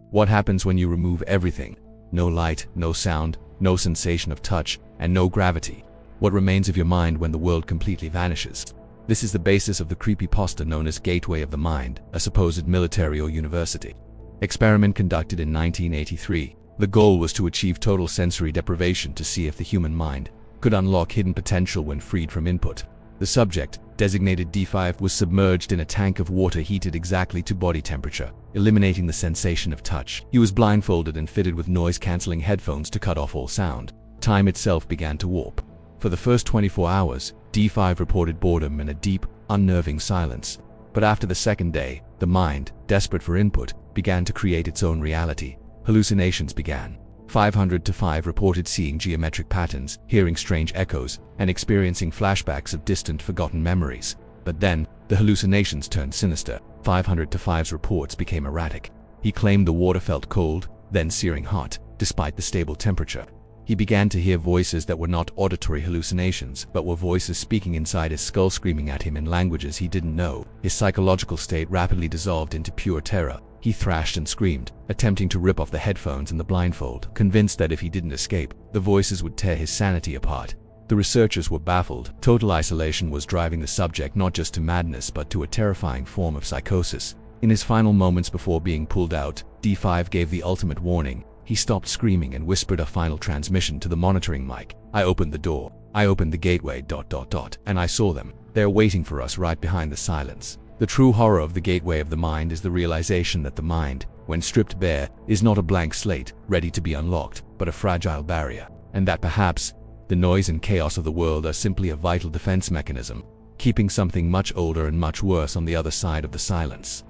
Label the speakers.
Speaker 1: What happens when you remove everything? No light, no sound, no sensation of touch, and no gravity. What remains of your mind when the world completely vanishes? This is the basis of the creepypasta known as Gateway of the Mind, a supposed military or university experiment conducted in 1983. The goal was to achieve total sensory deprivation to see if the human mind could unlock hidden potential when freed from input. The subject, designated D5, was submerged in a tank of water heated exactly to body temperature, eliminating the sensation of touch. He was blindfolded and fitted with noise-canceling headphones to cut off all sound. Time itself began to warp. For the first 24 hours, D5 reported boredom and a deep, unnerving silence. But after the second day, the mind, desperate for input, began to create its own reality. Hallucinations began. 505 reported seeing geometric patterns, hearing strange echoes, and experiencing flashbacks of distant, forgotten memories. But then, the hallucinations turned sinister. 505's reports became erratic. He claimed the water felt cold, then searing hot, despite the stable temperature. He began to hear voices that were not auditory hallucinations, but were voices speaking inside his skull, screaming at him in languages he didn't know. His psychological state rapidly dissolved into pure terror. He thrashed and screamed, attempting to rip off the headphones and the blindfold, convinced that if he didn't escape, the voices would tear his sanity apart. The researchers were baffled. Total isolation was driving the subject not just to madness but to a terrifying form of psychosis. In his final moments before being pulled out, D5 gave the ultimate warning. He stopped screaming and whispered a final transmission to the monitoring mic. "I opened the door. I opened the gateway ... and I saw them. They're waiting for us right behind the silence." The true horror of the gateway of the mind is the realization that the mind, when stripped bare, is not a blank slate, ready to be unlocked, but a fragile barrier. And that perhaps, the noise and chaos of the world are simply a vital defense mechanism, keeping something much older and much worse on the other side of the silence.